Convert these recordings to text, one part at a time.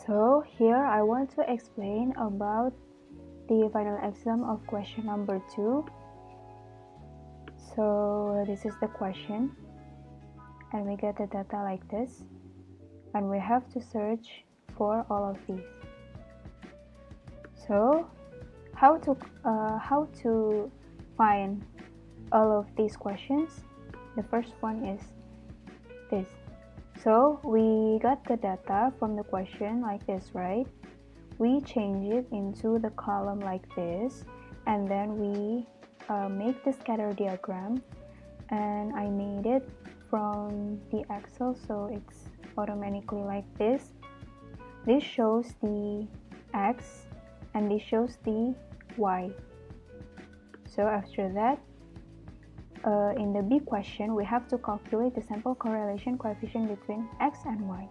So here I want to explain about the final exam of question number 2. So this is the question, and we get the data like this, and we have to search for all of these. So how to find all of these questions? The first one is this. So we got the data from the question like this, right? We change it into the column like this, and then we make the scatter diagram, and I made it from the Excel, so it's automatically like this. This shows the X and this shows the Y. So after that, in the B question, we have to calculate the sample correlation coefficient between X and Y.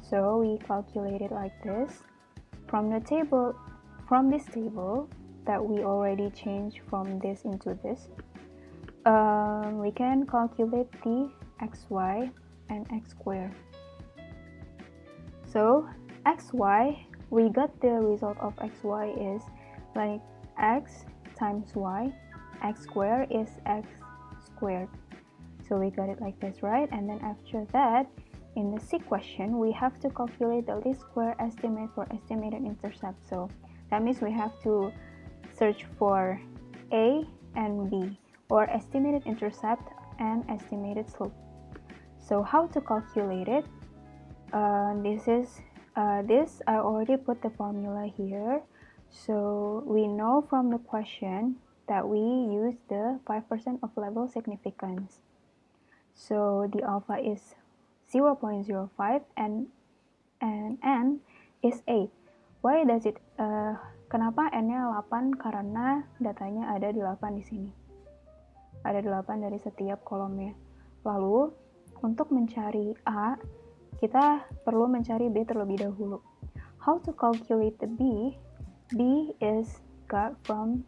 So we calculate it like this. From this table that we already changed from this into this, we can calculate the xy and x squared. So xy, we got the result of xy is like x times y, x squared is x squared. So we got it like this, right? And then after that, in the C question, we have to calculate the least square estimate for estimated intercept. So that means we have to search for A and B, or estimated intercept and estimated slope. So how to calculate it? This I already put the formula here. So we know from the question that we use the 5% of level significance. So the alpha is 0.05 and N is 8. Why does it? Kenapa N-nya 8? Karena datanya ada 8 di sini. Ada 8 dari setiap kolomnya. Lalu, untuk mencari A, kita perlu mencari B terlebih dahulu. How to calculate the B? B is got from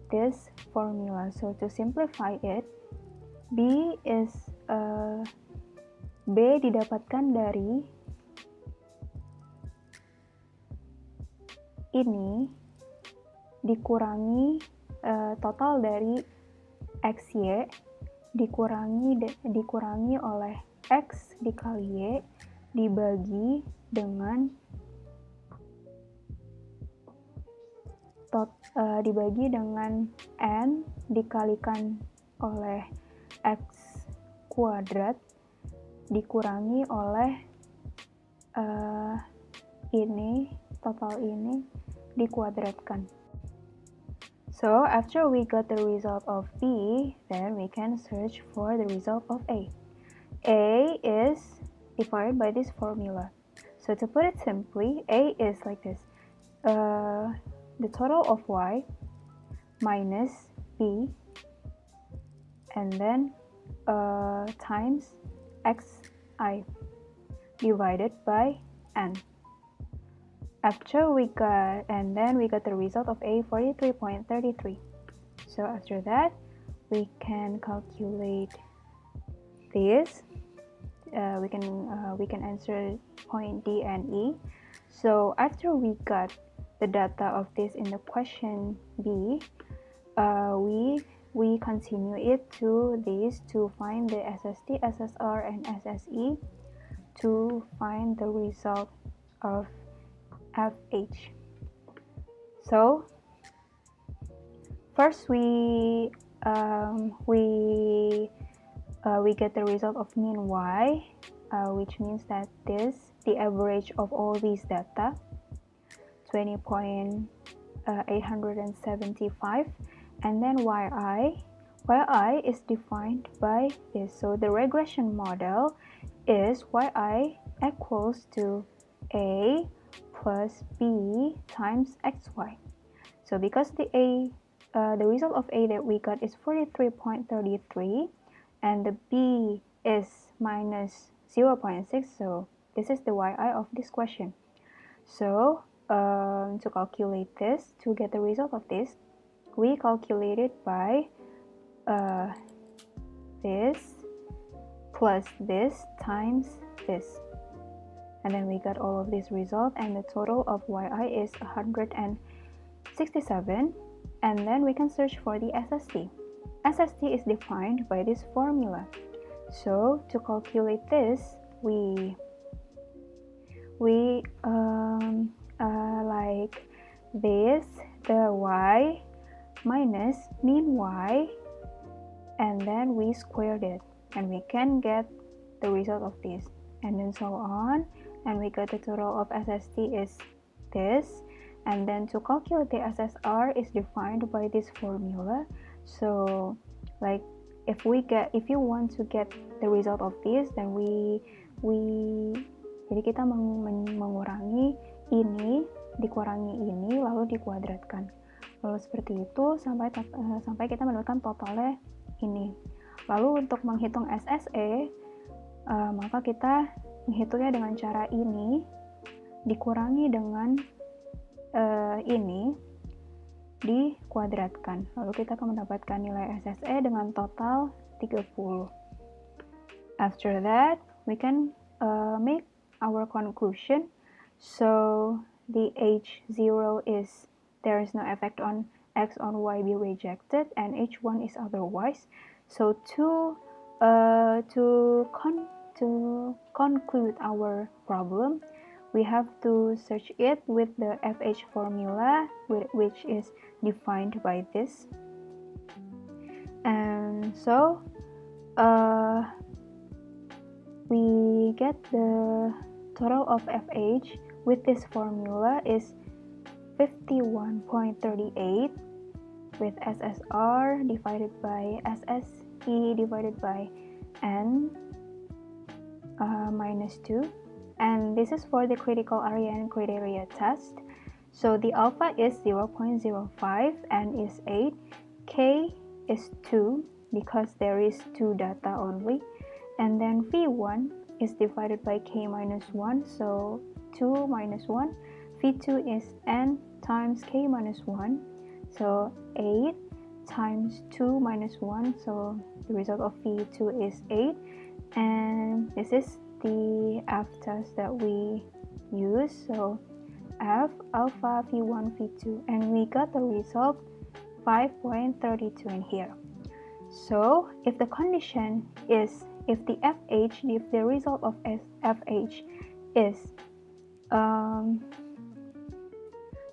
this formula. So to simplify it, B is B didapatkan dari ini dikurangi total dari XY dikurangi oleh X dikali Y dibagi dengan N dikalikan oleh X kuadrat dikurangi oleh total ini dikuadratkan. So after we got the result of B, then we can search for the result of A. A is divided by this formula. So to put it simply, A is like this. The total of Y minus B and then times xi divided by n. After we got the result of A 43.33. So after that, we can calculate this. We can answer point D and E. So after we got the data of this in the question B, we continue it to this to find the SST, SSR, and SSE to find the result of FH. So first we get the result of mean Y, which means that the average of all these data, 20.875, and then YI is defined by this. So the regression model is YI equals to A plus B times XY. So because the result of A that we got is 43.33 and the B is minus 0.6, so this is the YI of this question. So to calculate this, to get the result of this, we calculate it by this plus this times this. And then we got all of these results, and the total of yi is 167. And then we can search for the SST. SST is defined by this formula. So to calculate this, we like this, the y minus mean y, and then we squared it, and we can get the result of this, and then so on, and we got the total of SST is this. And then to calculate the SSR is defined by this formula. So like if you want to get the result of this, then jadi kita mengurangi ini dikurangi ini lalu dikuadratkan, lalu seperti itu sampai kita mendapatkan totalnya ini. Lalu untuk menghitung SSE, maka kita menghitungnya dengan cara ini dikurangi dengan ini dikuadratkan, lalu kita akan mendapatkan nilai SSE dengan total 30. After that, we can make our conclusion. So the H0 is there is no effect on X on Y be rejected, and H1 is otherwise. So to conclude our problem, we have to search it with the FH formula, which is defined by this. And so we get the total of FH with this formula is 51.38 with SSR divided by SSE divided by N minus 2. And this is for the critical area and criteria test. So the alpha is 0.05, N is 8, K is 2 because there is 2 data only, and then V1 is divided by K minus 1, so 2 minus 1. V2 is N times K minus 1, so 8 times 2 minus 1, so the result of V2 is 8, and this is the F test that we use, so F, alpha, V1, V2, and we got the result 5.32 in here. So if the condition is, if the result of FH is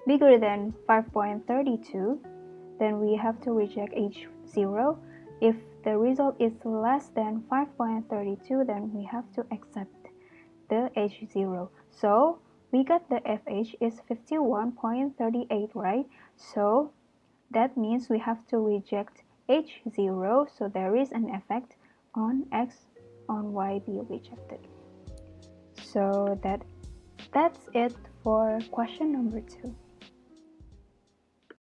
bigger than 5.32, then we have to reject H0. If the result is less than 5.32, then we have to accept the H0. So we got the FH is 51.38, right? So that means we have to reject H0, so there is an effect on X on Y be rejected. So that's it for question number 2.